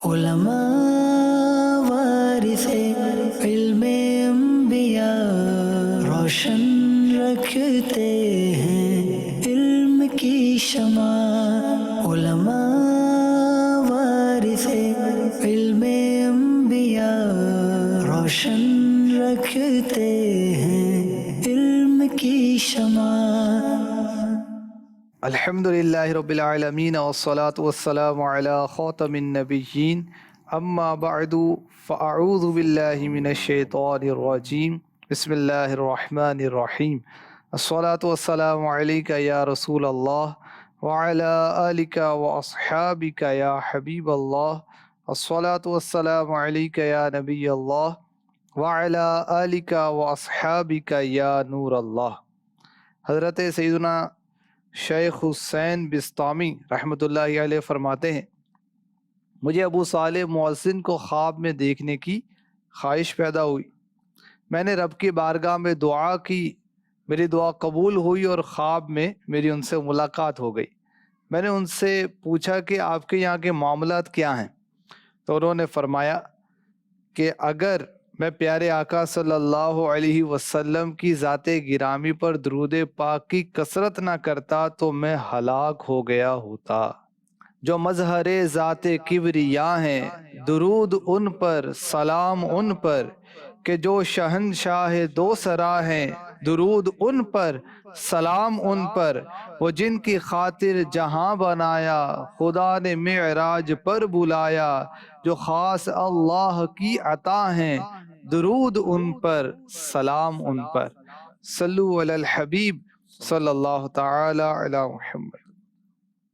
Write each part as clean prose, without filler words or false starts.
علماء وارث علم انبیاء، روشن رکھتے ہیں علم کی شمع۔ علماء وارث علم انبیاء، روشن رکھتے ہیں علم کی شمع۔ الحمدللہ رب العالمین والصلاة والسلام علی خاتم النبیین، اما بعد فاعوذ باللہ من الشیطان الرجیم، بسم اللہ الرحمن الرحیم۔ الصلاة والسلام علیک یا رسول اللہ وعلی آلک واصحابک یا حبیب اللہ۔ الصلاة والسلام علیک یا نبی اللہ وعلی آلک واصحابک یا نور اللہ۔ حضرت سیدنا شیخ حسین بسطامی رحمۃ اللہ علیہ فرماتے ہیں، مجھے ابو صالح مؤذن کو خواب میں دیکھنے کی خواہش پیدا ہوئی۔ میں نے رب کی بارگاہ میں دعا کی، میری دعا قبول ہوئی اور خواب میں میری ان سے ملاقات ہو گئی۔ میں نے ان سے پوچھا کہ آپ کے یہاں کے معاملات کیا ہیں، تو انہوں نے فرمایا کہ اگر میں پیارے آقا صلی اللہ علیہ وسلم کی ذات گرامی پر درود پاک کی کثرت نہ کرتا تو میں ہلاک ہو گیا ہوتا۔ جو مظہر ذات کبریا ہیں درود ان پر، سلام ان پر، کہ جو شہنشاہ دو سرا ہیں درود ان پر، سلام ان پر، وہ جن کی خاطر جہاں بنایا خدا نے معراج پر بلایا، جو خاص اللہ کی عطا ہیں درود ان پر، سلام ان پر۔ صلو علی الحبیب صلی اللہ تعالی علی محمد۔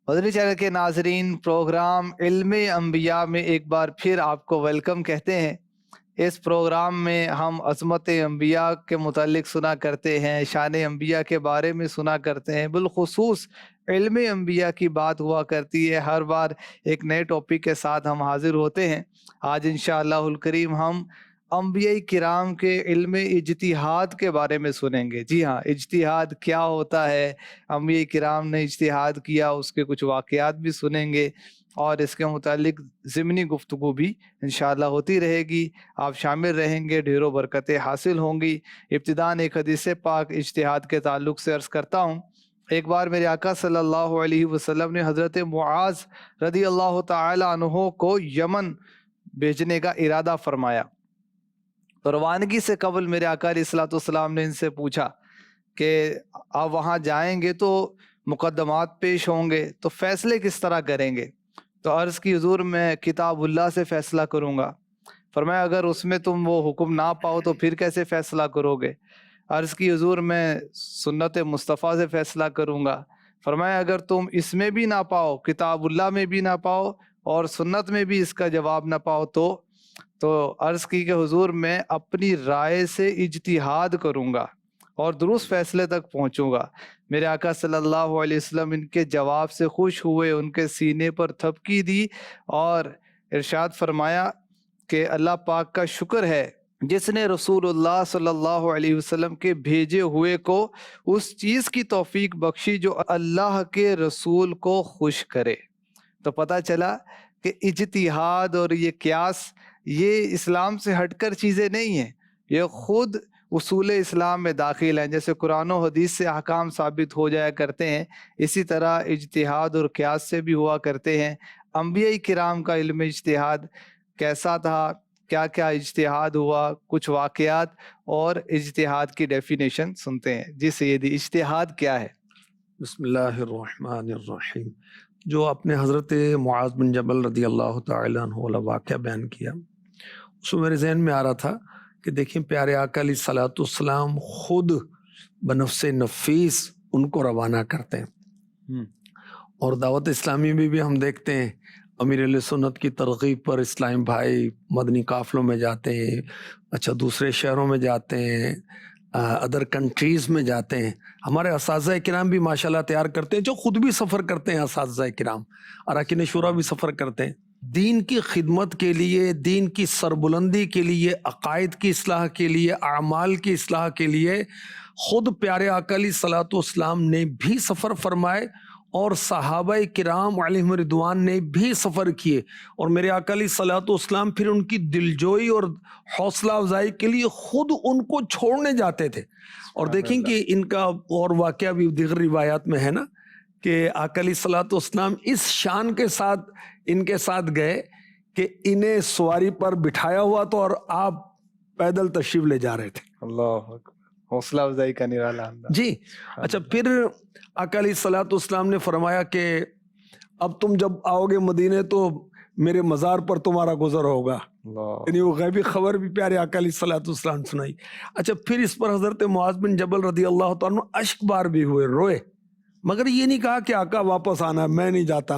مدنی چینل کے ناظرین، پروگرام علم انبیاء میں ایک بار پھر آپ کو ویلکم کہتے ہیں۔ اس پروگرام میں ہم عظمت انبیاء کے متعلق سنا کرتے ہیں، شان انبیاء کے بارے میں سنا کرتے ہیں، بالخصوص علم انبیاء کی بات ہوا کرتی ہے۔ ہر بار ایک نئے ٹاپک کے ساتھ ہم حاضر ہوتے ہیں۔ آج انشاءاللہ الکریم ہم انبیاء کرام کے علم اجتہاد کے بارے میں سنیں گے۔ جی ہاں، اجتہاد کیا ہوتا ہے، انبیاء کرام نے اجتہاد کیا، اس کے کچھ واقعات بھی سنیں گے اور اس کے متعلق ضمنی گفتگو بھی انشاءاللہ ہوتی رہے گی۔ آپ شامل رہیں گے، ڈھیروں برکتیں حاصل ہوں گی۔ ابتداً ایک حدیث پاک اجتہاد کے تعلق سے عرض کرتا ہوں۔ ایک بار میرے آقا صلی اللہ علیہ وسلم نے حضرت معاذ رضی اللہ تعالی عنہ کو یمن بھیجنے کا ارادہ فرمایا۔ تو روانگی سے قبل میرے آقا علیہ الصلوۃ والسلام نے ان سے پوچھا کہ آپ وہاں جائیں گے تو مقدمات پیش ہوں گے، تو فیصلے کس طرح کریں گے؟ تو عرض کی حضور میں کتاب اللہ سے فیصلہ کروں گا۔ فرمایا اگر اس میں تم وہ حکم نہ پاؤ تو پھر کیسے فیصلہ کرو گے؟ عرض کی حضور میں سنت مصطفیٰ سے فیصلہ کروں گا۔ فرمایا اگر تم اس میں بھی نہ پاؤ، کتاب اللہ میں بھی نہ پاؤ اور سنت میں بھی اس کا جواب نہ پاؤ تو عرض کی کہ حضور میں اپنی رائے سے اجتہاد کروں گا اور درست فیصلے تک پہنچوں گا۔ میرے آقا صلی اللہ علیہ وسلم ان کے جواب سے خوش ہوئے، ان کے سینے پر تھپکی دی اور ارشاد فرمایا کہ اللہ پاک کا شکر ہے جس نے رسول اللہ صلی اللہ علیہ وسلم کے بھیجے ہوئے کو اس چیز کی توفیق بخشی جو اللہ کے رسول کو خوش کرے۔ تو پتہ چلا کہ اجتہاد اور یہ قیاس یہ اسلام سے ہٹ کر چیزیں نہیں ہیں، یہ خود اصول اسلام میں داخل ہیں۔ جیسے قرآن و حدیث سے احکام ثابت ہو جایا کرتے ہیں، اسی طرح اجتہاد اور قیاس سے بھی ہوا کرتے ہیں۔ انبیاء کرام کا علم اجتہاد کیسا تھا، کیا کیا اجتہاد ہوا، کچھ واقعات اور اجتہاد کی ڈیفینیشن سنتے ہیں۔ جی سیدی، اجتہاد کیا ہے؟ بسم اللہ الرحمن الرحیم۔ جو آپ نے حضرت معاذ بن جبل رضی اللہ تعالیٰ عنہ والا واقعہ بیان کیا، اس میں میرے ذہن میں آ رہا تھا کہ دیکھیں پیارے آقا علیہ الصلوۃ والسلام خود بنفس نفیس ان کو روانہ کرتے ہیں، اور دعوت اسلامی میں بھی ہم دیکھتے ہیں امیر علیہ سنت کی ترغیب پر اسلام بھائی مدنی قافلوں میں جاتے ہیں، دوسرے شہروں میں جاتے ہیں، ادر کنٹریز میں جاتے ہیں۔ ہمارے اساتذہ کرام بھی ماشاءاللہ تیار کرتے ہیں، جو خود بھی سفر کرتے ہیں، اساتذہ کرام اراکین شورا بھی سفر کرتے ہیں، دین کی خدمت کے لیے، دین کی سربلندی کے لیے، عقائد کی اصلاح کے لیے، اعمال کی اصلاح کے لیے خود پیارے آقا علیہ الصلوۃ والسلام نے بھی سفر فرمائے اور صحابہ کرام علیہم رضوان نے بھی سفر کیے، اور میرے آقا علیہ الصلوۃ والسلام پھر ان کی دلجوئی اور حوصلہ افزائی کے لیے خود ان کو چھوڑنے جاتے تھے۔ اور دیکھیں کہ ان کا اور واقعہ بھی دیگر روایات میں ہے نا کہ آقا علیہ الصلوۃ والسلام اس شان کے ساتھ ان کے ساتھ گئے کہ انہیں سواری پر بٹھایا ہوا تو اور آپ پیدل تشریف لے جا رہے تھے۔ اللہ اکبر، حوصلہ افزائی کا نرالا انداز۔ جی اچھا، پھر آقا علیہ الصلوۃ والسلام نے فرمایا کہ اب تم جب آؤ گے مدینے تو میرے مزار پر تمہارا گزر ہوگا، اللہ، یعنی وہ غیبی خبر بھی پیارے آقا علیہ الصلوۃ والسلام نے سنائی۔ اچھا، پھر اس پر حضرت معاذ بن جبل رضی اللہ تعالیٰ عنہ اشک بار بھی ہوئے، روئے، مگر یہ نہیں کہا کہ آقا واپس آنا، میں نہیں جاتا،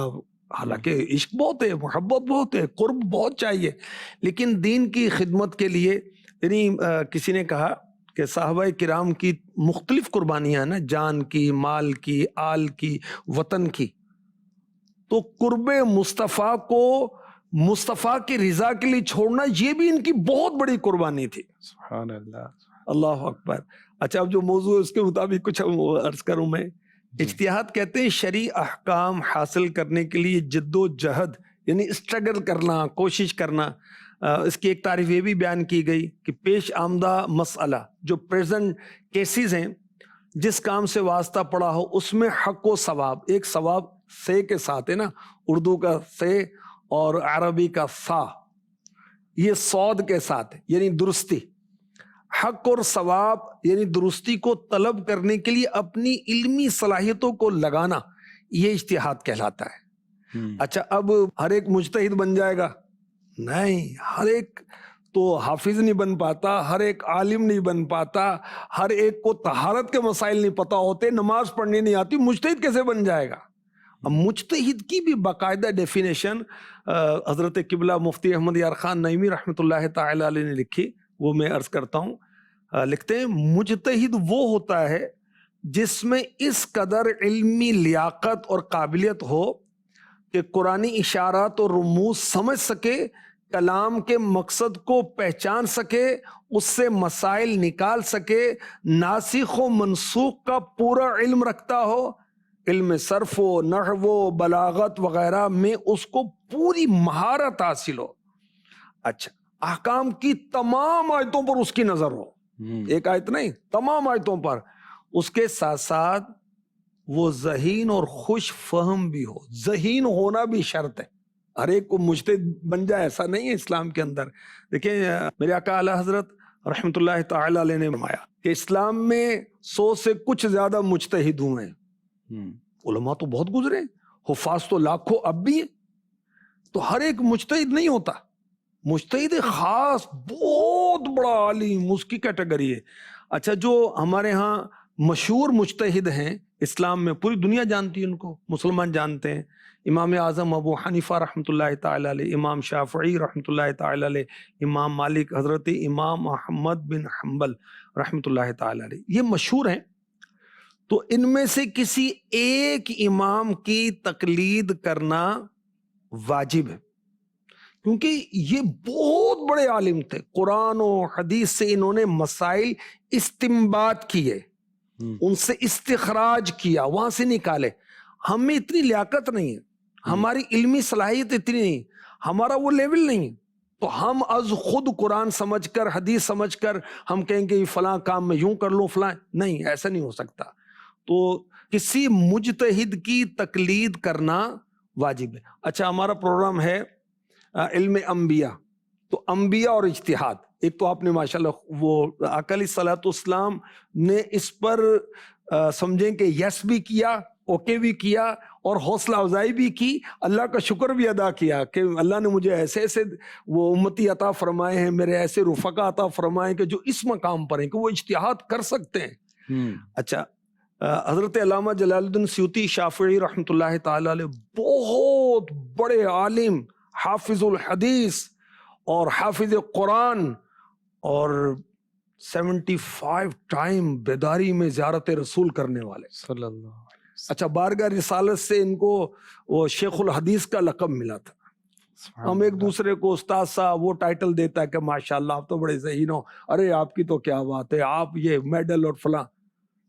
حالانکہ عشق بہت ہے، محبت بہت ہے، قرب بہت چاہیے، لیکن دین کی خدمت کے لیے یعنی کسی نے کہا کہ صحابہ کرام کی مختلف قربانیاں ہیں نا، جان کی، مال کی، آل کی، وطن کی، تو قرب مصطفیٰ کو مصطفیٰ کی رضا کے لیے چھوڑنا یہ بھی ان کی بہت بڑی قربانی تھی۔ سبحان اللہ۔ اللہ اکبر۔ اچھا، اب جو موضوع ہے اس کے مطابق کچھ عرض کروں میں۔ اجتہاد کہتے ہیں شرعی احکام حاصل کرنے کے لیے جد و جہد، یعنی اسٹرگل کرنا، کوشش کرنا۔ اس کی ایک تعریف یہ بھی بیان کی گئی کہ پیش آمدہ مسئلہ جو پریزنٹ کیسز ہیں، جس کام سے واسطہ پڑا ہو اس میں حق و ثواب، ایک ثواب سے کے ساتھ ہے نا، اردو کا سے اور عربی کا سا، یہ صاد کے ساتھ ہے، یعنی درستی، حق اور ثواب یعنی درستی کو طلب کرنے کے لیے اپنی علمی صلاحیتوں کو لگانا، یہ اجتہاد کہلاتا ہے۔ اچھا، اب ہر ایک مجتہد بن جائے گا؟ نہیں، ہر ایک تو حافظ نہیں بن پاتا، ہر ایک عالم نہیں بن پاتا، ہر ایک کو طہارت کے مسائل نہیں پتا ہوتے، نماز پڑھنی نہیں آتی، مجتہد کیسے بن جائے گا؟ اب مجتہد کی بھی باقاعدہ ڈیفینیشن حضرت قبلہ مفتی احمد یار خان نعیمی رحمۃ اللہ تعالی علیہ نے لکھی، وہ میں عرض کرتا ہوں۔ لکھتے ہیں مجتہد وہ ہوتا ہے جس میں اس قدر علمی لیاقت اور قابلیت ہو کہ قرآنی اشارات اور رموز سمجھ سکے، کلام کے مقصد کو پہچان سکے، اس سے مسائل نکال سکے، ناسخ و منسوخ کا پورا علم رکھتا ہو، علم صرف و نحو و بلاغت وغیرہ میں اس کو پوری مہارت حاصل ہو۔ اچھا، احکام کی تمام آیتوں پر اس کی نظر ہو، ایک آیت نہیں، تمام آیتوں پر، اس کے ساتھ ساتھ وہ ذہین اور خوش فہم بھی ہو، ذہین ہونا بھی شرط ہے، ہر ایک کو مجتہد بن جائے ایسا نہیں ہے اسلام کے اندر۔ دیکھیں میرے آقا اعلیٰ حضرت رحمۃ اللہ تعالی علیہ نے فرمایا کہ اسلام میں 100 سے کچھ زیادہ مجتہد ہوئے ہیں، علماء تو بہت گزرے، حفاظ تو لاکھوں اب بھی ہیں، تو ہر ایک مجتہد نہیں ہوتا، مجتہد خاص بہت بڑا عالم اس کی کیٹیگری ہے۔ اچھا، جو ہمارے ہاں مشہور مجتہد ہیں اسلام میں، پوری دنیا جانتی ہے ان کو، مسلمان جانتے ہیں، امام اعظم ابو حنیفہ رحمۃ اللہ تعالی علیہ، امام شافعی رحمۃ اللہ تعالی علیہ، امام مالک، حضرت امام احمد بن حنبل رحمۃ اللہ تعالی علیہ، یہ مشہور ہیں۔ تو ان میں سے کسی ایک امام کی تقلید کرنا واجب ہے، کیونکہ یہ بہت بڑے عالم تھے، قرآن و حدیث سے انہوں نے مسائل استنباط کیے، ان سے استخراج کیا، وہاں سے نکالے۔ ہمیں اتنی لیاقت نہیں ہے، ہماری علمی صلاحیت اتنی نہیں، ہمارا وہ لیول نہیں، تو ہم از خود قرآن سمجھ کر، حدیث سمجھ کر ہم کہیں گے فلاں کام میں یوں کر لوں، فلاں نہیں، ایسا نہیں ہو سکتا۔ تو کسی مجتہد کی تقلید کرنا واجب ہے۔ اچھا، ہمارا پروگرام ہے علم انبیاء، تو انبیاء اور اجتہاد، ایک تو آپ نے ماشاءاللہ وہ آقا علیہ الصلوۃ والسلام نے اس پر سمجھیں کہ یس بھی کیا، اوکے بھی کیا، اور حوصلہ افزائی بھی کی، اللہ کا شکر بھی ادا کیا کہ اللہ نے مجھے ایسے ایسے وہ امتی عطا فرمائے ہیں، میرے ایسے رفقا عطا فرمائے کہ جو اس مقام پر ہیں کہ وہ اجتہاد کر سکتے ہیں۔ اچھا، حضرت علامہ جلال الدین سیوطی شافعی رحمۃ اللہ تعالی علیہ بہت بڑے عالم، حافظ الحدیث اور حافظ قرآن، اور 75 ٹائم بیداری میں زیارت رسول کرنے والے صلی اللہ علیہ وسلم۔ اچھا، بارگاہ رسالت سے ان کو وہ شیخ الحدیث کا لقب ملا تھا۔ ہم ایک دوسرے کو استاد صاحب وہ ٹائٹل دیتا ہے کہ ماشاءاللہ آپ تو بڑے ذہین ہو، ارے آپ کی تو کیا بات ہے، آپ یہ میڈل اور فلاں،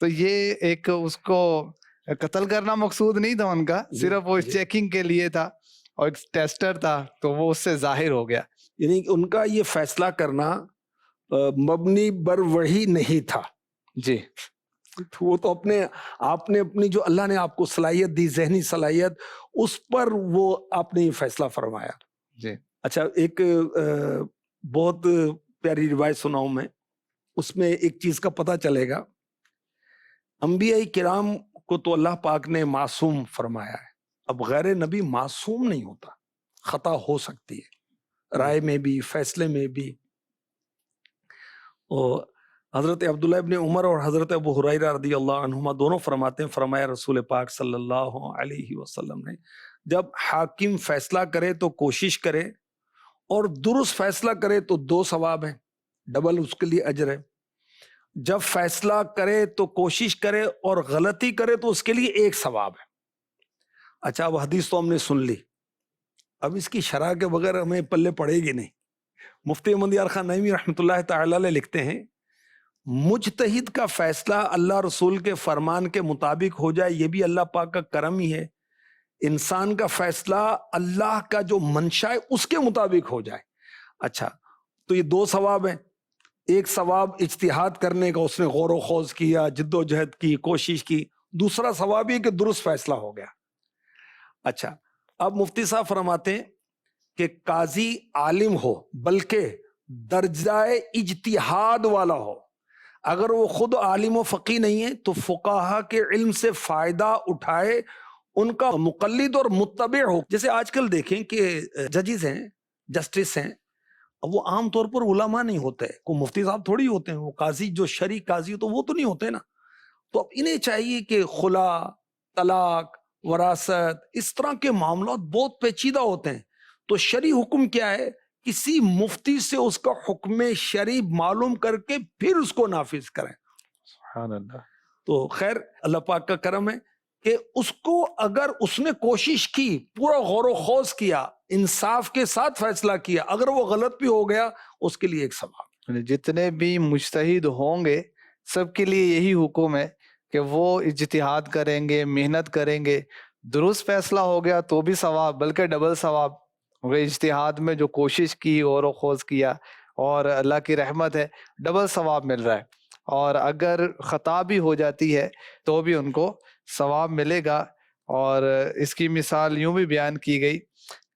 تو یہ ایک اس کو قتل کرنا مقصود نہیں تھا ان کا، صرف وہ چیکنگ کے لیے تھا اور ایک ٹیسٹر تھا، تو وہ اس سے ظاہر ہو گیا. یعنی ان کا یہ فیصلہ کرنا مبنی بر وحی نہیں تھا. جی وہ تو آپ نے اپنی جو اللہ نے آپ کو صلاحیت دی، ذہنی صلاحیت، اس پر وہ آپ نے یہ فیصلہ فرمایا. جی. اچھا، ایک بہت پیاری روایت سناؤں میں، اس میں ایک چیز کا پتہ چلے گا. انبیاء کرام کو تو اللہ پاک نے معصوم فرمایا ہے. اب غیر نبی معصوم نہیں ہوتا، خطا ہو سکتی ہے رائے میں بھی، فیصلے میں بھی. اور حضرت عبداللہ ابن عمر اور حضرت ابو ہریرہ رضی اللہ عنہما دونوں فرماتے ہیں، فرمایا رسول پاک صلی اللہ علیہ وسلم نے، جب حاکم فیصلہ کرے تو کوشش کرے اور درست فیصلہ کرے تو 2 ثواب ہیں، ڈبل اس کے لیے اجر ہے. جب فیصلہ کرے تو کوشش کرے اور غلطی کرے تو اس کے لیے 1 ثواب ہے. اچھا، اب حدیث تو ہم نے سن لی، اب اس کی شرح کے بغیر ہمیں پلے پڑے گی نہیں. مفتی احمد یار خان نعیمی رحمۃ اللہ تعالی علیہ لکھتے ہیں، مجتہد کا فیصلہ اللہ رسول کے فرمان کے مطابق ہو جائے، یہ بھی اللہ پاک کا کرم ہی ہے. انسان کا فیصلہ اللہ کا جو منشا ہے اس کے مطابق ہو جائے. اچھا، تو یہ 2 ثواب ہیں. 1 ثواب اجتہاد کرنے کا، اس نے غور و خوض کیا، جد و جہد کی، کوشش کی. دوسرا ثواب یہ کہ درست فیصلہ ہو گیا. اچھا، اب مفتی صاحب فرماتے ہیں کہ قاضی عالم ہو بلکہ درجہ اجتہاد والا ہو. اگر وہ خود عالم و فقیہ نہیں ہے تو فقہا کے علم سے فائدہ اٹھائے، ان کا مقلد اور متبع ہو. جیسے آج کل دیکھیں کہ ججز ہیں، جسٹس ہیں، اب وہ عام طور پر علماء نہیں ہوتے، کوئی مفتی صاحب تھوڑی ہوتے ہیں. وہ قاضی جو شرعی قاضی تو وہ تو نہیں ہوتے نا. تو اب انہیں چاہیے کہ خلا، طلاق، وراثت، اس طرح کے معاملات بہت پیچیدہ ہوتے ہیں. تو شرعی حکم کیا ہے؟ کسی مفتی سے اس کا حکم شرعی معلوم کر کے پھر اس کو نافذ کریں. سبحان اللہ. تو خیر، اللہ پاک کا کرم ہے کہ اس کو اگر اس نے کوشش کی، پورا غور و خوض کیا، انصاف کے ساتھ فیصلہ کیا، اگر وہ غلط بھی ہو گیا اس کے لیے 1 ثواب. جتنے بھی مجتہد ہوں گے سب کے لیے یہی حکم ہے کہ وہ اجتہاد کریں گے، محنت کریں گے. درست فیصلہ ہو گیا تو بھی ثواب، بلکہ ڈبل ثواب. اجتہاد میں جو کوشش کی، غور و خوض کیا، اور اللہ کی رحمت ہے ڈبل ثواب مل رہا ہے. اور اگر خطا بھی ہو جاتی ہے تو بھی ان کو ثواب ملے گا. اور اس کی مثال یوں بھی بیان کی گئی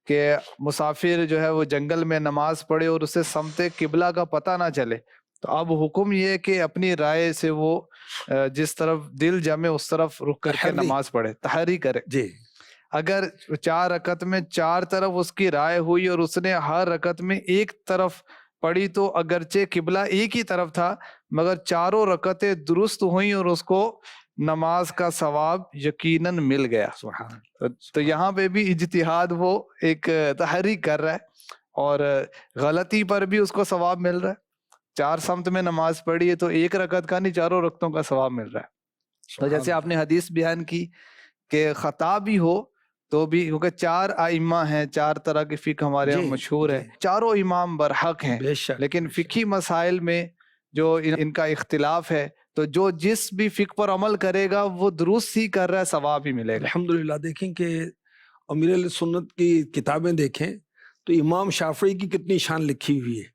کہ مسافر جو ہے وہ جنگل میں نماز پڑھے اور اسے سمت قبلہ کا پتہ نہ چلے، تو اب حکم یہ کہ اپنی رائے سے وہ جس طرف دل جمے اس طرف رخ کر کے نماز پڑھے، تحری کرے. جی. اگر 4 رکعت میں 4 طرف اس کی رائے ہوئی اور اس نے ہر رکعت میں ایک طرف پڑھی تو اگرچہ قبلہ ایک ہی طرف تھا مگر 4 رکعتیں درست ہوئیں اور اس کو نماز کا ثواب یقیناً مل گیا. تو یہاں پہ بھی اجتہاد وہ ایک تحریک کر رہا ہے اور غلطی پر بھی اس کو ثواب مل رہا ہے. 4 سمت میں نماز پڑھی ہے تو 1 رکعت کا نہیں 4 رکعتوں کا ثواب مل رہا ہے. تو جیسے آپ نے حدیث بیان کی کہ خطا بھی ہو تو بھی، کیونکہ 4 ائمہ ہیں، 4 طرح کی فقہ ہمارے یہاں مشہور ہے، چاروں امام برحق ہیں، لیکن فقہی مسائل میں جو ان کا اختلاف ہے تو جو جس بھی فقہ پر عمل کرے گا وہ درست ہی کر رہا ہے، ثواب ہی ملے گا. الحمدللہ. دیکھیں کہ امیر علیہ سنت کی کتابیں دیکھیں تو امام شافعی کی کتنی شان لکھی ہوئی ہے،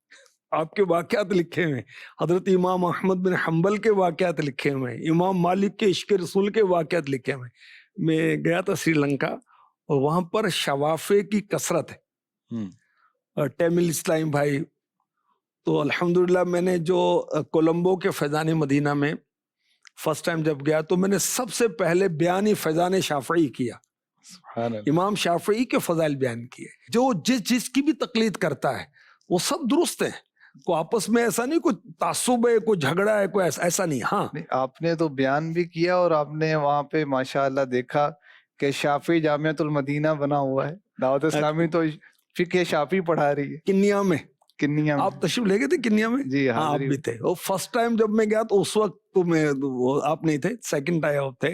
آپ کے واقعات لکھے ہوئے ہیں. حضرت امام احمد بن حنبل کے واقعات لکھے ہوئے ہیں، امام مالک کے عشق رسول کے واقعات لکھے ہوئے ہیں. میں گیا تھا سری لنکا اور وہاں پر شوافے کی کثرت ہے. ٹیمل اسلام بھائی، تو الحمدللہ میں نے جو کولمبو کے فیضان مدینہ میں فرسٹ ٹائم جب گیا تو میں نے سب سے پہلے بیان فیضان شافعی کیا. امام شافعی کے فضائل بیان کیے. جو جس کی بھی تقلید کرتا ہے وہ سب درست ہیں، کوئی آپس میں ایسا نہیں، کوئی تعصب ہے، کوئی جھگڑا ہے، کوئی ایسا نہیں. ہاں، آپ نے تو بیان بھی کیا اور آپ نے وہاں پہ ماشاءاللہ دیکھا کہ شافعی جامعۃ المدینہ بنا ہوا ہے. دعوت اسلامی تو فقہ شافعی پڑھا رہی ہے کنیا میں. آپ تشریف لے گئے تھے کنیا میں؟ جی ہاں، آپ بھی تھے. اور فرسٹ ٹائم جب میں گیا تو اس وقت تو آپ نہیں تھے، سیکنڈ ٹائم آپ تھے.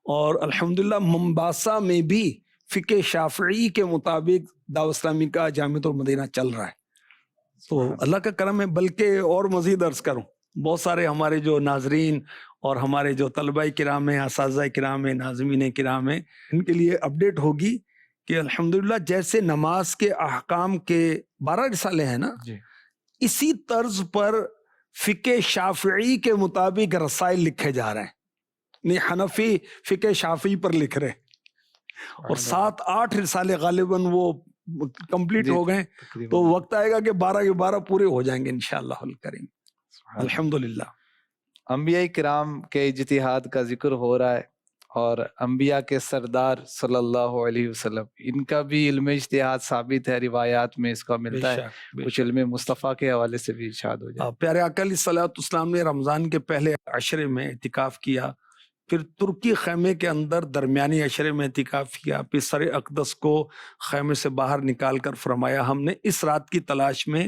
اور الحمدللہ ممباسا میں بھی فقہ شافعی کے مطابق دعوت اسلامی کا جامعۃ المدینہ چل رہا ہے. تو اللہ کا کرم ہے. بلکہ اور مزید عرض کروں، بہت سارے ہمارے جو ناظرین اور ہمارے جو طلبہ کرام ہیں، اساتذہ کرام ہیں، ناظمین کرام ہیں، ان کے لیے اپڈیٹ ہوگی کہ الحمدللہ جیسے نماز کے احکام کے 12 رسالے ہیں نا، جی اسی طرز پر فقہ شافعی کے مطابق رسائل لکھے جا رہے ہیں. نہیں، حنفی فقہ شافعی پر لکھ رہے ہیں، اور 7-8 رسالے غالباً وہ کمپلیٹ ہو گئے. تو وقت آئے گا کہ 12 کے 12 پورے ہو جائیں گے انشاءاللہ الکریم. الحمدللہ. انبیاء کرام کے اجتہاد کا ذکر ہو رہا ہے، اور انبیاء کے سردار صلی اللہ علیہ وسلم، ان کا بھی علم اجتہاد ثابت ہے، روایات میں اس کا ملتا ہے. کچھ علم مصطفیٰ کے حوالے سے بھی ارشاد ہو جائے. پیارے آقا علیہ الصلوۃ والسلام نے رمضان کے پہلے عشرے میں اعتکاف کیا، پھر ترکی خیمے کے اندر درمیانی عشرے میں اعتکاف کیا، پھر سر اقدس کو خیمے سے باہر نکال کر فرمایا ہم نے اس رات کی تلاش میں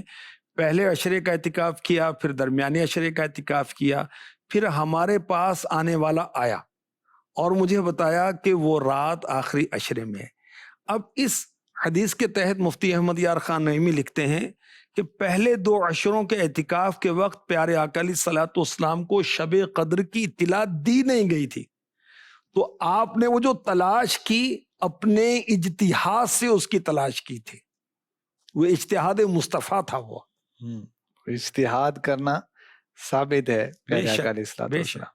پہلے عشرے کا اعتکاف کیا، پھر درمیانی عشرے کا اعتکاف کیا، پھر ہمارے پاس آنے والا آیا اور مجھے بتایا کہ وہ رات آخری عشرے میں ہے. اب اس حدیث کے تحت مفتی احمد یار خان نعیمی لکھتے ہیں کہ پہلے 2 عشروں کے اعتکاف کے وقت پیارے آقا علیہ الصلوۃ والسلام کو شب قدر کی اطلاع دی نہیں گئی تھی، تو آپ نے وہ جو تلاش کی اپنے اجتہاد سے اس کی تلاش کی تھی. وہ اجتہاد مصطفیٰ تھا. وہ اجتہاد کرنا ثابت ہے پیارے آقا علیہ الصلوۃ والسلام.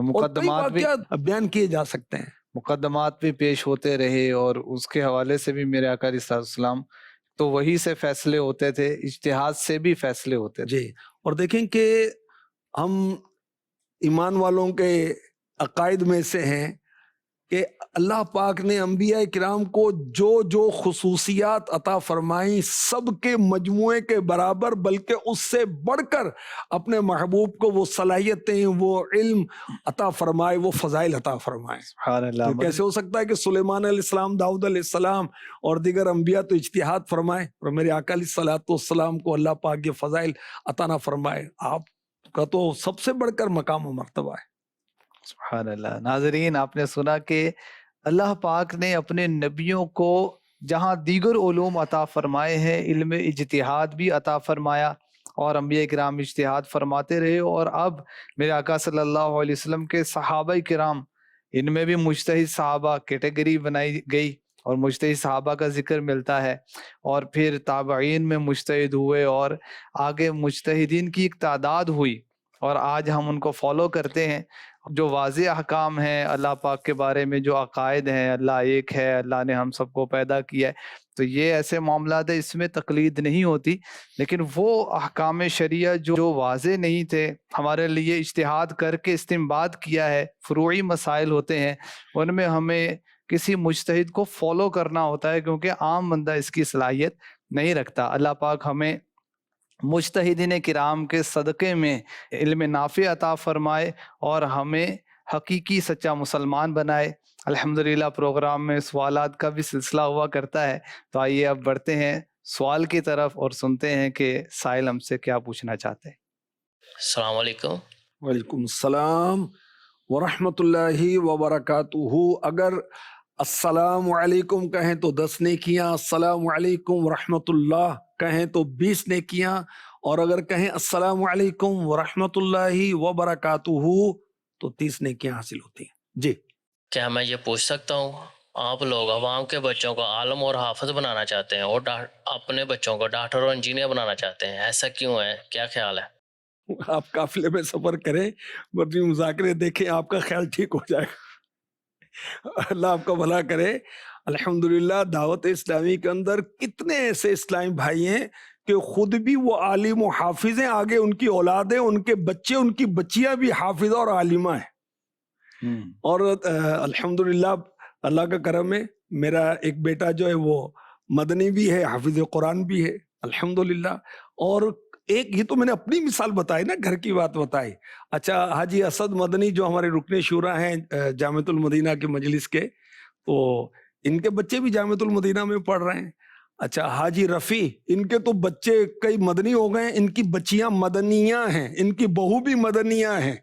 مقدمات بھی بیان کیے جا سکتے ہیں، مقدمات بھی پیش ہوتے رہے، اور اس کے حوالے سے بھی میرے آقا علیہ الصلوۃ والسلام تو وہی سے فیصلے ہوتے تھے، اجتہاد سے بھی فیصلے ہوتے تھے. جی. اور دیکھیں کہ ہم ایمان والوں کے عقائد میں سے ہیں کہ اللہ پاک نے انبیاء کرام کو جو جو خصوصیات عطا فرمائیں سب کے مجموعے کے برابر، بلکہ اس سے بڑھ کر اپنے محبوب کو وہ صلاحیتیں، وہ علم عطا فرمائے، وہ فضائل عطا فرمائے. سبحان اللہ. تو کیسے ہو سکتا ہے کہ سلیمان علیہ السلام، داؤد علیہ السلام اور دیگر انبیاء تو اجتہاد فرمائے، اور میرے آقا علیہ الصلوۃ والسلام کو اللہ پاک یہ فضائل عطا نہ فرمائے؟ آپ کا تو سب سے بڑھ کر مقام و مرتبہ ہے. سبحان اللہ. ناظرین، آپ نے سنا کہ اللہ پاک نے اپنے نبیوں کو جہاں دیگر علوم عطا فرمائے ہیں، علم اجتہاد بھی عطا فرمایا، اور انبیاء کرام اجتہاد فرماتے رہے. اور اب میرے آقا صلی اللہ علیہ وسلم کے صحابہ کرام، ان میں بھی مجتہد صحابہ کیٹیگری بنائی گئی، اور مجتہد صحابہ کا ذکر ملتا ہے، اور پھر تابعین میں مجتہد ہوئے، اور آگے مجتہدین کی ایک تعداد ہوئی، اور آج ہم ان کو فالو کرتے ہیں. جو واضح احکام ہیں اللہ پاک کے بارے میں، جو عقائد ہیں، اللہ ایک ہے، اللہ نے ہم سب کو پیدا کیا ہے، تو یہ ایسے معاملات ہیں، اس میں تقلید نہیں ہوتی. لیکن وہ احکام شریعہ جو واضح نہیں تھے، ہمارے لیے اجتہاد کر کے استنباط کیا ہے، فروعی مسائل ہوتے ہیں، ان میں ہمیں کسی مجتہد کو فالو کرنا ہوتا ہے، کیونکہ عام بندہ اس کی صلاحیت نہیں رکھتا. اللہ پاک ہمیں مجتہدین کرام کے صدقے میں علم نافع عطا فرمائے، اور ہمیں حقیقی سچا مسلمان بنائے. الحمدللہ پروگرام میں سوالات کا بھی سلسلہ ہوا کرتا ہے، تو آئیے اب بڑھتے ہیں سوال کی طرف اور سنتے ہیں کہ سائل ہم سے کیا پوچھنا چاہتے ہیں. السلام علیکم. وعلیکم السلام ورحمۃ اللہ وبرکاتہ. اگر السلام علیکم کہیں تو 10 نیکیاں، السلام علیکم ورحمۃ اللہ کہیں تو 20 نیکیاں، اور اگر کہیں السلام علیکم ورحمۃ اللہ وبرکاتہ تو 30 نیکیاں حاصل ہوتی ہیں. جی. کیا میں یہ پوچھ سکتا ہوں، آپ لوگ عوام کے بچوں کو عالم اور حافظ بنانا چاہتے ہیں، اور اپنے بچوں کو ڈاکٹر اور انجینئر بنانا چاہتے ہیں، ایسا کیوں ہے؟ کیا خیال ہے؟ آپ قافلے میں سفر کریں، مدنی مذاکرے دیکھیں، آپ کا خیال ٹھیک ہو جائے گا. اللہ آپ کا بھلا کرے. الحمدللہ دعوت اسلامی کے اندر کتنے ایسے اسلامی بھائی ہیں کہ خود بھی وہ عالم و حافظ ہیں، آگے ان کی اولادیں، ان کے بچے، ان کی بچیاں بھی حافظہ اور عالمہ ہیں. اور الحمدللہ اللہ کا کرم ہے، میرا ایک بیٹا جو ہے وہ مدنی بھی ہے، حافظ قرآن بھی ہے الحمدللہ. اور ایک یہ تو میں نے اپنی مثال بتائی نا، گھر کی بات بتائی. اچھا، حاجی اسد مدنی جو ہمارے رکن شورا ہیں جامعۃ المدینہ کے مجلس کے، تو ان کے بچے بھی جامعۃ المدینہ میں پڑھ رہے ہیں. اچھا، حاجی رفیع، ان کے تو بچے کئی مدنی ہو گئے، ان کی بچیاں مدنیاں ہیں، ان کی بہو بھی مدنیاں ہیں.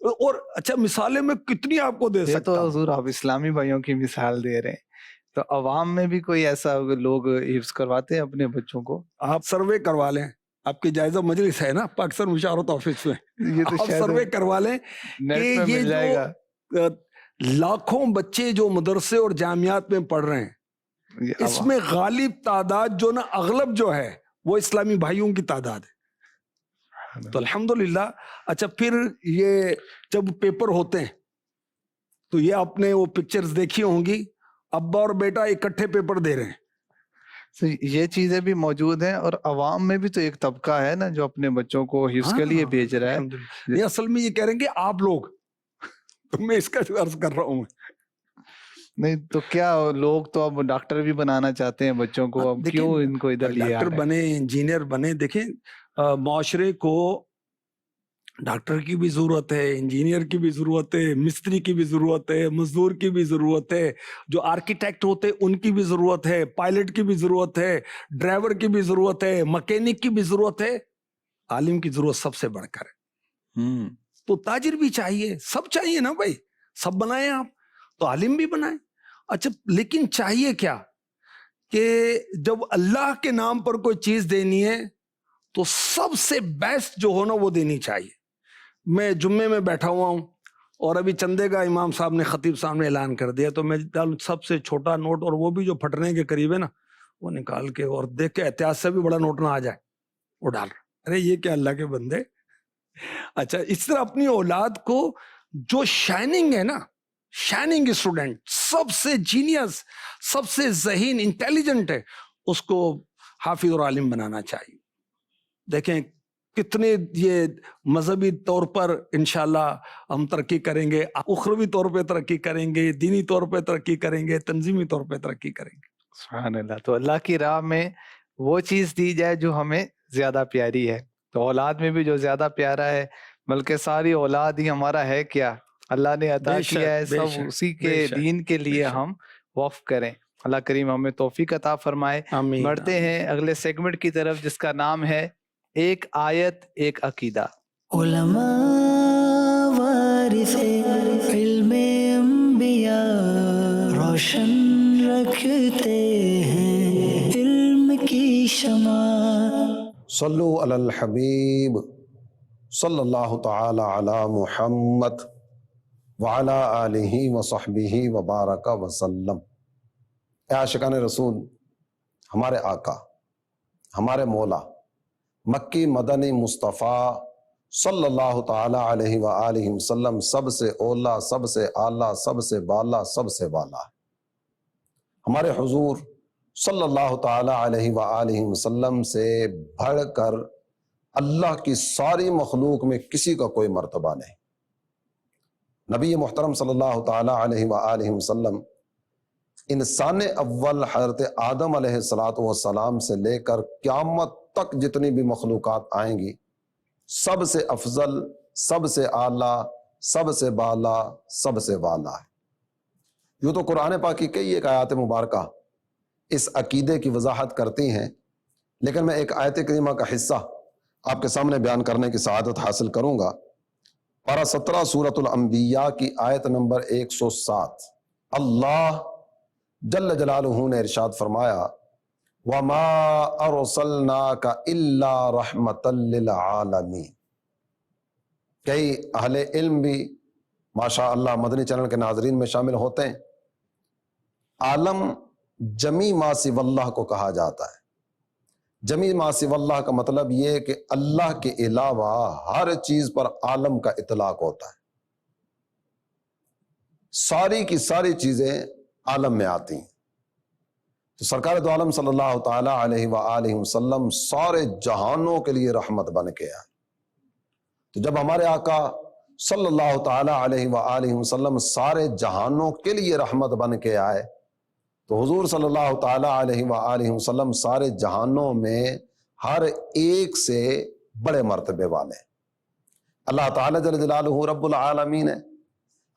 اور اچھا مثالیں میں کتنی آپ کو دے سکتا تو ہوں. حضور آپ اسلامی بھائیوں کی مثال دے رہے ہیں، تو عوام میں بھی کوئی ایسا لوگ حفظ کرواتے ہیں اپنے بچوں کو؟ آپ سروے کروا لیں، آپ کی جائزہ مجلس ہے نا پاکستان مشاورت آفس میں, یہ تو آپ شاید سروے کروا لیں نیٹ کہ پہ یہ مل جائے گا. جو لاکھوں بچے جو مدرسے اور جامعات میں پڑھ رہے ہیں, یہ اس میں غالب تعداد جو نا اغلب جو ہے وہ اسلامی بھائیوں کی تعداد ہے. تو الحمدللہ. اچھا پھر یہ جب پیپر ہوتے ہیں تو یہ آپ نے وہ پکچرز دیکھی ہوں گی, ابا اور بیٹا اکٹھے پیپر دے رہے ہیں. تو یہ چیزیں بھی موجود ہیں, اور عوام میں بھی تو ایک طبقہ ہے نا جو اپنے بچوں کو حفظ کے لیے بھیج رہا ہے. الحمدللہ. یہ اصل میں یہ کہہ رہے ہیں کہ آپ لوگ, تو میں اس کا عرض کر رہا ہوں. نہیں تو کیا لوگ تو اب ڈاکٹر بھی بنانا چاہتے ہیں بچوں کو, اب دیکھیں, کیوں ان کو ادھر لے آ ڈاکٹر رہے ہیں؟ بنے, انجینئر بنے. دیکھیں معاشرے کو ڈاکٹر کی بھی ضرورت ہے, انجینئر کی بھی ضرورت ہے, مستری کی بھی ضرورت ہے, مزدور کی بھی ضرورت ہے, جو آرکیٹیکٹ ہوتے ہیں ان کی بھی ضرورت ہے, پائلٹ کی بھی ضرورت ہے, ڈرائیور کی بھی ضرورت ہے, مکینک کی بھی ضرورت ہے. عالم کی ضرورت سب سے بڑھ کر ہے. تو تاجر بھی چاہیے, سب چاہیے نا بھائی, سب بنائیں آپ, تو عالم بھی بنائیں. اچھا لیکن چاہیے کیا کہ جب اللہ کے نام پر کوئی چیز دینی ہے تو سب سے بیسٹ جو ہو نا وہ دینی چاہیے. میں جمعے میں بیٹھا ہوا ہوں اور ابھی چندے کا امام صاحب نے, خطیب صاحب نے اعلان کر دیا, تو میں سب سے چھوٹا نوٹ, اور وہ بھی جو پھٹنے کے قریب ہے نا, وہ نکال کے اور دیکھ کے احتیاط سے بھی بڑا نوٹ نہ آ جائے وہ ڈال رہا. ارے یہ کیا اللہ کے بندے. اچھا اس طرح اپنی اولاد کو جو شائننگ ہے نا, شائننگ اسٹوڈنٹ, سب سے جینیس, سب سے ذہین, انٹیلیجنٹ ہے, اس کو حافظ اور عالم بنانا چاہیے. دیکھیں کتنے یہ مذہبی طور پر انشاءاللہ ہم ترقی کریں گے, اخروی طور پہ ترقی کریں گے, دینی طور پہ ترقی کریں گے, تنظیمی طور پہ ترقی کریں گے. سبحان اللہ. تو اللہ کی راہ میں وہ چیز دی جائے جو ہمیں زیادہ پیاری ہے. تو اولاد میں بھی جو زیادہ پیارا ہے, بلکہ ساری اولاد ہی ہمارا ہے کیا اللہ نے عطا بے شک, کیا ہے, بے سب شک, اسی بے کے شک, دین کے لیے بے شک. ہم وقف کریں. اللہ کریم ہمیں توفیق عطا فرمائے. آمین. بڑھتے ہیں اگلے سیگمنٹ کی طرف جس کا نام ہے ایک آیت ایک عقیدہ. علماء وارث علم انبیاء روشن رکھتے ہیں علم کی شمع. صلو علی الحبیب صلی اللہ تعالی علی محمد وعلی آلہ وصحبہ وبارک وسلم. اے عاشقان رسول, ہمارے آقا, ہمارے مولا, مکی مدنی مصطفیٰ صلی اللہ تعالی علیہ وآلہ وسلم سب سے اولا, سب سے اعلیٰ, سب سے بالا, سب سے بالا. ہمارے حضور صلی اللہ تعالی علیہ وآلہ وسلم سے بڑھ کر اللہ کی ساری مخلوق میں کسی کا کوئی مرتبہ نہیں. نبی محترم صلی اللہ تعالی علیہ وآلہ وسلم انسان اول حضرت آدم علیہ السلام سے لے کر قیامت تک جتنی بھی مخلوقات آئیں گی, سب سے افضل, سب سے اعلیٰ, سب سے بالا, سب سے والا ہے. یوں تو قرآن پاک کی کئی ایک آیات مبارکہ اس عقیدے کی وضاحت کرتی ہیں, لیکن میں ایک آیت کریمہ کا حصہ آپ کے سامنے بیان کرنے کی سعادت حاصل کروں گا. پارہ 17 سورۃ الانبیاء کی آیت نمبر 107. اللہ جل جلالہ نے ارشاد فرمایا, وَمَا أَرْسَلْنَاكَ إِلَّا رَحْمَةً لِّلْعَالَمِينَ. کئی اہل علم بھی ماشاء اللہ مدنی چینل کے ناظرین میں شامل ہوتے ہیں. عالم جمی ما سوی اللہ کو کہا جاتا ہے. جمی ما سوی اللہ کا مطلب یہ کہ اللہ کے علاوہ ہر چیز پر عالم کا اطلاق ہوتا ہے. ساری کی ساری چیزیں عالم میں آتی ہیں. تو سرکار دو عالم صلی اللہ تعالی علیہ وآلہ وسلم سارے جہانوں کے لیے رحمت بن کے آئے. تو جب ہمارے آقا صلی اللہ تعالی علیہ وآلہ وسلم سارے جہانوں کے لیے رحمت بن کے آئے, تو حضور صلی اللہ تعالی علیہ وآلہ وسلم سارے جہانوں میں ہر ایک سے بڑے مرتبے والے ہیں. اللہ تعالی جل جلالہ رب العالمین ہے,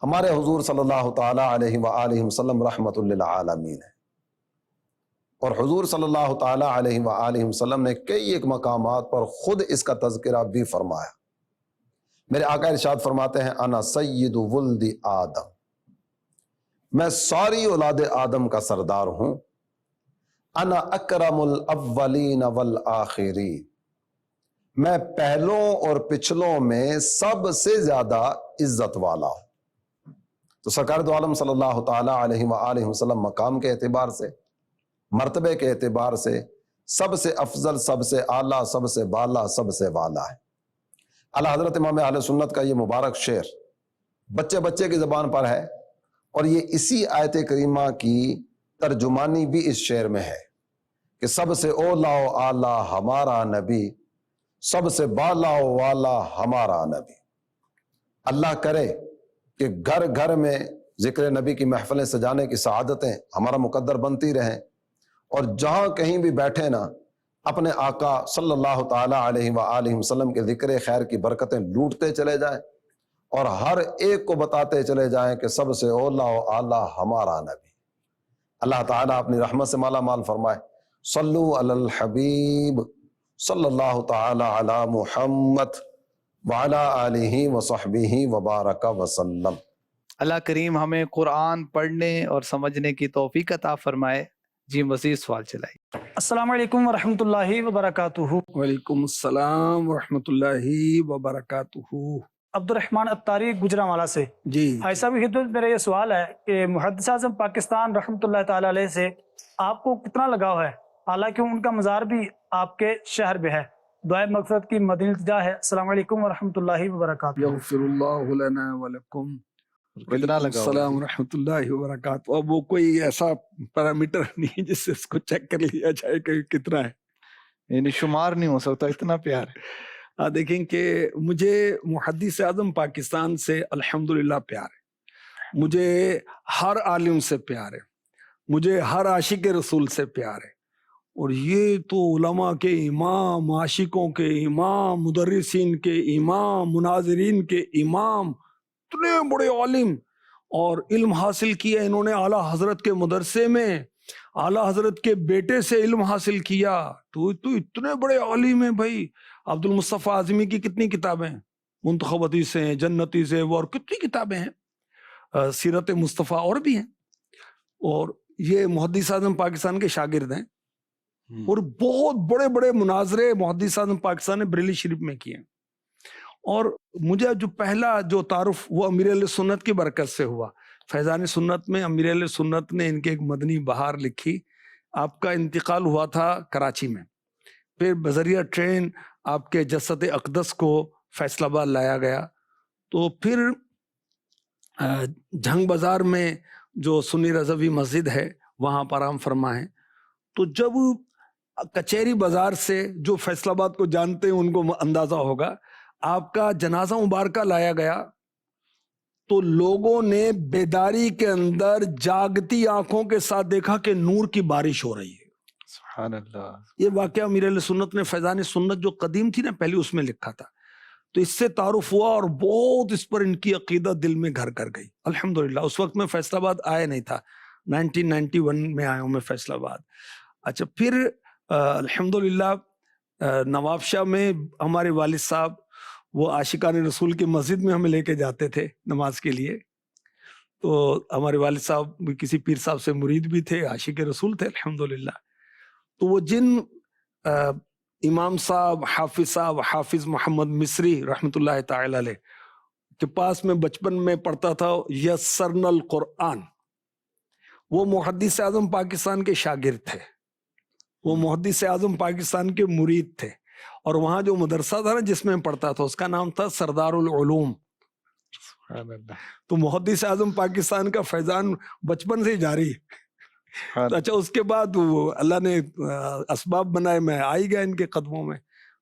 ہمارے حضور صلی اللہ تعالی علیہ وآلہ وسلم رحمت للعالمین ہے. اور حضور صلی اللہ تعالی علیہ وآلہ وسلم نے کئی ایک مقامات پر خود اس کا تذکرہ بھی فرمایا. میرے آقا ارشاد فرماتے ہیں, انا سید ولد آدم, میں ساری اولاد آدم کا سردار ہوں. انا اکرم الاولین والآخرین, میں پہلوں اور پچھلوں میں سب سے زیادہ عزت والا ہوں۔ تو سرکار دو عالم صلی اللہ تعالی علیہ وآلہ وسلم مقام کے اعتبار سے، مرتبے کے اعتبار سے سب سے افضل، سب سے اعلیٰ، سب سے بالا، سب سے والا ہے۔ اعلیٰ حضرت امام اہل سنت کا یہ مبارک شعر بچے بچے کی زبان پر ہے، اور یہ اسی آیت کریمہ کی ترجمانی بھی اس شعر میں ہے کہ سب سے اولا و اعلیٰ ہمارا نبی، سب سے بالا و والا ہمارا نبی۔ اللہ کرے کہ گھر گھر میں ذکر نبی کی محفلیں سجانے کی سعادتیں ہمارا مقدر بنتی رہیں، اور جہاں کہیں بھی بیٹھے نا اپنے آقا صلی اللہ تعالی علیہ وآلہ وسلم کے ذکر خیر کی برکتیں لوٹتے چلے جائیں، اور ہر ایک کو بتاتے چلے جائیں کہ سب سے اولا و اعلیٰ ہمارا نبی۔ اللہ تعالیٰ اپنی رحمت سے مالا مال فرمائے۔ صلو علی الحبیب صلی اللہ تعالی علی محمد وعلی آلہ وصحبہ وبارک وسلم۔ اللہ کریم ہمیں قرآن پڑھنے اور سمجھنے کی توفیق عطا فرمائے۔ جی مزید سوال چلائیے۔ السلام علیکم ورحمۃ اللہ وبرکاتہ۔ وعلیکم السلام ورحمۃ اللہ وبرکاتہ۔ عبد الرحمن اتاری گجرانوالہ سے۔ جی بھائی صاحب کی خدمت میرا یہ سوال ہے کہ محدث اعظم پاکستان رحمۃ اللہ تعالی علیہ سے آپ کو کتنا لگاؤ ہے، حالانکہ ان کا مزار بھی آپ کے شہر میں ہے؟ دعائے مغفرت کی مدنی التجا ہے۔ السلام علیکم ورحمۃ اللہ وبرکاتہ۔ یغفر اللہ لنا ولکم۔ کتنا لگا ہوگا؟ السلام ورحمۃ اللہ وبرکاتہ۔ اب وہ کوئی ایسا پیرامیٹر نہیں ہے جس سے اس کو چیک کر لیا جائے کہ کتنا ہے، یعنی شمار نہیں ہو سکتا، اتنا پیار ہے۔ دیکھیں کہ مجھے محدث اعظم پاکستان سے الحمدللہ پیار ہے، مجھے ہر عالم سے پیار ہے، مجھے ہر عاشق رسول سے پیار ہے، اور یہ تو علماء کے امام، عاشقوں کے امام، مدرسین کے امام، مناظرین کے امام، اتنے بڑے عالم، اور علم حاصل کیا انہوں نے اعلیٰ حضرت کے مدرسے میں، اعلیٰ حضرت کے بیٹے سے علم حاصل کیا، تو اتنے بڑے عالم ہیں بھائی۔ عبد المصطفیٰ اعظمی کی کتنی کتابیں ہیں، منتخب حدیثیں، جنتی سے وہ، اور کتنی کتابیں ہیں، سیرت مصطفیٰ اور بھی ہیں، اور یہ محدث اعظم پاکستان کے شاگرد ہیں، اور بہت بڑے بڑے مناظرے محدث اعظم پاکستان نے بریلی شریف میں کیے ہیں۔ اور مجھے جو پہلا جو تعارف وہ امیر اہل سنت کی برکت سے ہوا۔ فیضان سنت میں امیر اہل سنت نے ان کے ایک مدنی بہار لکھی، آپ کا انتقال ہوا تھا کراچی میں، پھر بذریعہ ٹرین آپ کے جسد اقدس کو فیصل آباد لایا گیا، تو پھر جھنگ بازار میں جو سنی رضوی مسجد ہے وہاں پر آرام فرما ہے۔ تو جب کچہری بازار سے جو فیصل آباد کو جانتے ہیں ان کو اندازہ ہوگا، آپ کا جنازہ مبارکہ لایا گیا تو لوگوں نے بیداری کے اندر جاگتی آنکھوں کے ساتھ دیکھا کہ نور کی بارش ہو رہی ہے۔ سبحان اللہ۔ یہ واقعہ امیر اہل سنت نے فیضان سنت جو قدیم تھی نا پہلے اس میں لکھا تھا، تو اس سے تعارف ہوا، اور بہت اس پر ان کی عقیدت دل میں گھر کر گئی الحمدللہ۔ اس وقت میں فیصل آباد آیا نہیں تھا، 1991 میں آیا ہوں میں فیصل آباد۔ اچھا، پھر الحمدللہ نواب شاہ میں ہمارے والد صاحب وہ عاشقان رسول کی مسجد میں ہمیں لے کے جاتے تھے نماز کے لیے، تو ہمارے والد صاحب کسی پیر صاحب سے مرید بھی تھے، عاشق رسول تھے الحمدللہ۔ تو وہ جن امام صاحب حافظ محمد مصری رحمۃ اللہ تعالی علیہ کے پاس میں بچپن میں پڑھتا تھا، یسرنا القرآن، وہ محدث اعظم پاکستان کے شاگرد تھے، وہ محدث اعظم پاکستان کے مرید تھے، اور وہاں جو مدرسہ تھا نا جس میں پڑھتا تھا اس کا نام تھا سردار العلوم۔ تو محدث اعظم پاکستان کا فیضان بچپن سے جاری ہے۔ اچھا، اس کے بعد اللہ نے اسباب بنائے، میں آئی گیا ان کے قدموں میں،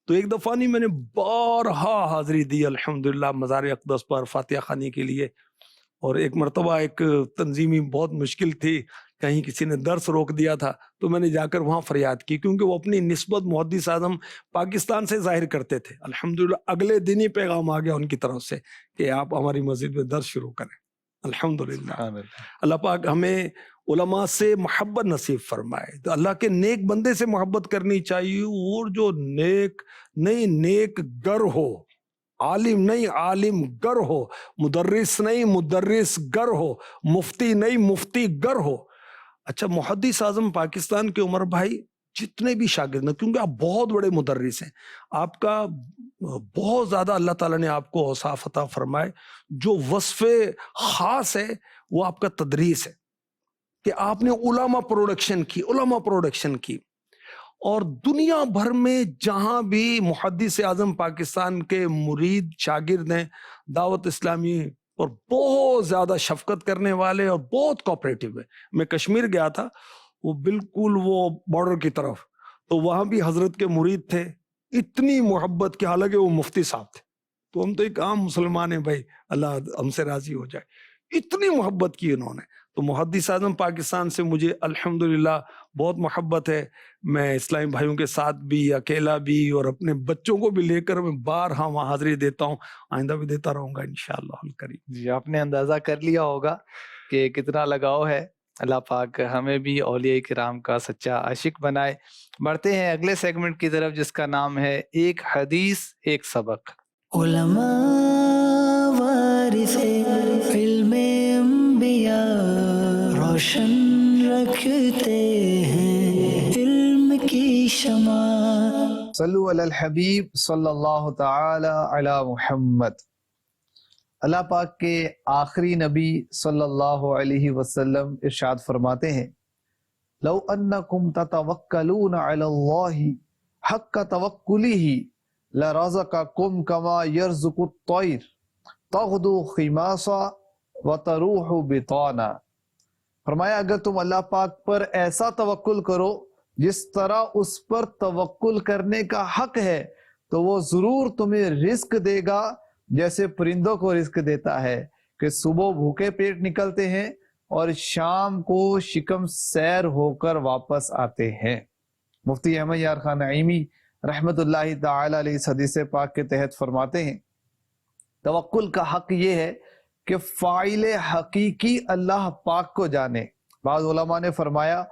تو ایک دفعہ نہیں میں نے بارہا حاضری دی الحمدللہ مزار اقدس پر فاتحہ خوانی کے لیے، اور ایک مرتبہ ایک تنظیمی بہت مشکل تھی، کہیں کسی نے درس روک دیا تھا، تو میں نے جا کر وہاں فریاد کی، کیونکہ وہ اپنی نسبت محدث اعظم پاکستان سے ظاہر کرتے تھے۔ الحمدللہ اگلے دن ہی پیغام آ گیا ان کی طرف سے کہ آپ ہماری مسجد میں درس شروع کریں۔ الحمدللہ اللہ پاک ہمیں علماء سے محبت نصیب فرمائے، تو اللہ کے نیک بندے سے محبت کرنی چاہیے، اور جو نیک گر ہو، عالم نہیں عالم گر ہو، مدرس نہیں مدرس گر ہو، مفتی نہیں مفتی گر ہو۔ اچھا، محدث اعظم پاکستان کے عمر بھائی جتنے بھی شاگرد ہیں، کیونکہ آپ بہت بڑے مدرس ہیں، آپ کا بہت زیادہ اللہ تعالیٰ نے آپ کو اوصاف عطا فرمائے، جو وصف خاص ہے وہ آپ کا تدریس ہے، کہ آپ نے علماء پروڈکشن کی، اور دنیا بھر میں جہاں بھی محدث اعظم پاکستان کے مرید شاگرد ہیں، دعوت اسلامی اور بہت زیادہ شفقت کرنے والے اور بہت کوآپریٹو ہے۔ میں کشمیر گیا تھا، وہ بالکل وہ بارڈر کی طرف، تو وہاں بھی حضرت کے مرید تھے، اتنی محبت کہ حالانکہ وہ مفتی صاحب تھے، تو ہم تو ایک عام مسلمان ہیں بھائی، اللہ ہم سے راضی ہو جائے، اتنی محبت کی انہوں نے۔ تو محدث اعظم پاکستان سے مجھے الحمدللہ بہت محبت ہے، میں اسلامی بھائیوں کے ساتھ بھی، اکیلا بھی، اور اپنے بچوں کو بھی لے کر میں بارہا وہاں حاضری دیتا ہوں، آئندہ بھی دیتا رہوں گا انشاءاللہ الکریم۔ جی، آپ نے اندازہ کر لیا ہوگا کہ کتنا لگاؤ ہے۔ اللہ پاک ہمیں بھی اولیاء کرام کا سچا عاشق بنائے۔ بڑھتے ہیں اگلے سیگمنٹ کی طرف جس کا نام ہے ایک حدیث ایک سبق۔ علماء وارث علم انبیاء، روشن رکھتے ہیں علم کی شمع۔ صلو علی الحبیب صلی اللہ تعالی علی محمد۔ اللہ پاک کے آخری نبی صلی اللہ علیہ وسلم ارشاد فرماتے ہیں، لو انکم تتوکلون علی اللہ حق توکلہ لرزقکم کما یرزق الطیر تغدو خماصا وتروح بطانا۔ فرمایا اگر تم اللہ پاک پر ایسا توکل کرو جس طرح اس پر توکل کرنے کا حق ہے، تو وہ ضرور تمہیں رزق دے گا جیسے پرندوں کو رزق دیتا ہے کہ صبح بھوکے پیٹ نکلتے ہیں اور شام کو شکم سیر ہو کر واپس آتے ہیں۔ مفتی احمد یار خان نعیمی رحمت اللہ تعالی علیہ اس حدیث پاک کے تحت فرماتے ہیں، توکل کا حق یہ ہے کہ فاعل حقیقی اللہ پاک کو جانے۔ بعض علماء نے فرمایا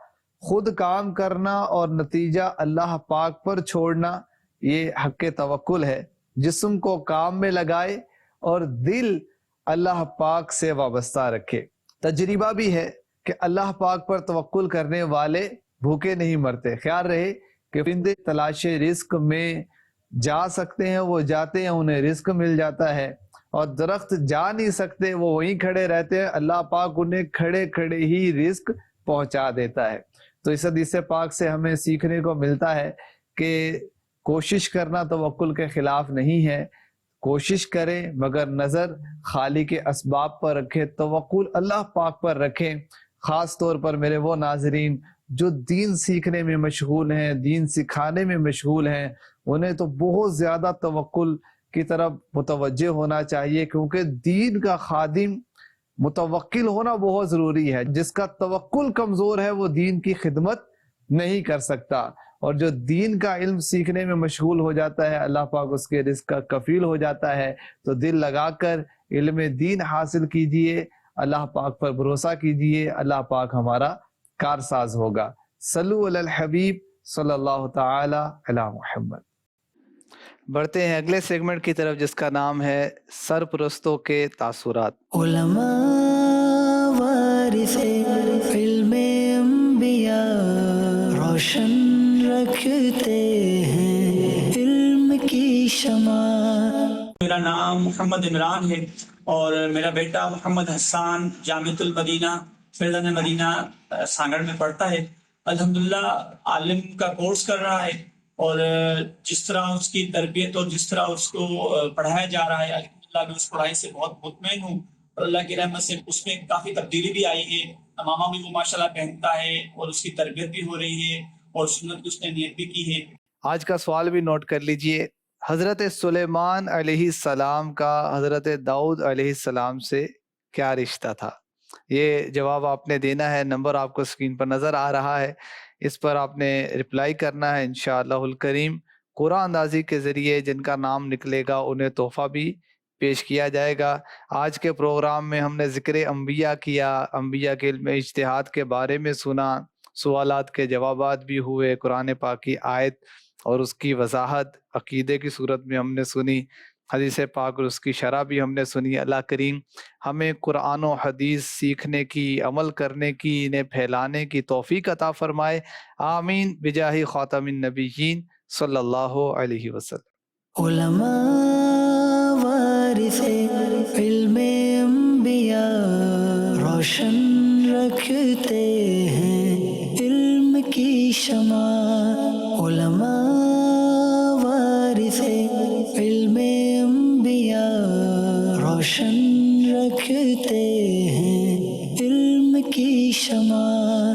خود کام کرنا اور نتیجہ اللہ پاک پر چھوڑنا یہ حق توکل ہے، جسم کو کام میں لگائے اور دل اللہ پاک سے وابستہ رکھے۔ تجربہ بھی ہے کہ اللہ پاک پر توکل کرنے والے بھوکے نہیں مرتے۔ خیال رہے کہ پرندے تلاش رزق میں جا سکتے ہیں، وہ جاتے ہیں، انہیں رزق مل جاتا ہے، اور درخت جا نہیں سکتے، وہ وہیں کھڑے رہتے ہیں، اللہ پاک انہیں کھڑے کھڑے ہی رزق پہنچا دیتا ہے۔ تو اس حدیث پاک سے ہمیں سیکھنے کو ملتا ہے کہ کوشش کرنا توکل کے خلاف نہیں ہے، کوشش کریں مگر نظر خالی کے اسباب پر رکھیں، توکل اللہ پاک پر رکھیں۔ خاص طور پر میرے وہ ناظرین جو دین سیکھنے میں مشغول ہیں، دین سکھانے میں مشغول ہیں، انہیں تو بہت زیادہ توکل کی طرف متوجہ ہونا چاہیے، کیونکہ دین کا خادم متوکل ہونا بہت ضروری ہے۔ جس کا توکل کمزور ہے وہ دین کی خدمت نہیں کر سکتا، اور جو دین کا علم سیکھنے میں مشغول ہو جاتا ہے اللہ پاک اس کے رزق کا کفیل ہو جاتا ہے۔ تو دل لگا کر علم دین حاصل کیجئے، اللہ پاک پر بھروسہ کیجئے، اللہ پاک ہمارا کارساز ہوگا۔ صلو علی الحبیب صلی اللہ تعالی علی محمد۔ بڑھتے ہیں اگلے سیگمنٹ کی طرف جس کا نام ہے سرپرستوں کے تاثرات۔ علماء وارث علم انبیاء، روشن رکھتے ہیں علم کی شمع۔ میرا نام محمد عمران ہے اور میرا بیٹا محمد حسان جامعۃ المدینہ فیضان مدینہ سانگڑ میں پڑھتا ہے۔ الحمدللہ عالم کا کورس کر رہا ہے، اور جس طرح اس کی تربیت اور جس طرح اس کو پڑھایا جا رہا ہے الحمدللہ میں اس پڑھائی سے بہت مطمئن ہوں، اور اللہ کی رحمت سے اس میں کافی تبدیلی بھی آئی ہے۔ امامہ بھی وہ ماشاءاللہ پہنتا ہے اور اس کی تربیت بھی ہو رہی ہے اور سنت کی اس نے نیت بھی کی ہے۔ آج کا سوال بھی نوٹ کر لیجئے، حضرت سلیمان علیہ السلام کا حضرت داؤد علیہ السلام سے کیا رشتہ تھا؟ یہ جواب آپ نے دینا ہے، نمبر آپ کو اسکرین پر نظر آ رہا ہے، اس پر آپ نے رپلائی کرنا ہے انشاءاللہ الکریم۔ قرآن اندازی کے ذریعے جن کا نام نکلے گا انہیں تحفہ بھی پیش کیا جائے گا۔ آج کے پروگرام میں ہم نے ذکر انبیاء کیا، انبیاء کے علم اجتہاد کے بارے میں سنا، سوالات کے جوابات بھی ہوئے، قرآن پاک کی آیت اور اس کی وضاحت عقیدے کی صورت میں ہم نے سنی، حدیث پاک اور اس کی شرح بھی ہم نے سنی۔ اللہ کریم ہمیں قرآن و حدیث سیکھنے کی، عمل کرنے کی، انہیں پھیلانے کی توفیق عطا فرمائے، آمین بجاہ خاتم النبیین صلی اللہ علیہ وسلم۔ علماء وارث علم انبیاء، روشن رکھتے ہیں علم کی شمع۔ علماء وارث علم انبیاء، روشن رکھتے ہیں علم کی شمع۔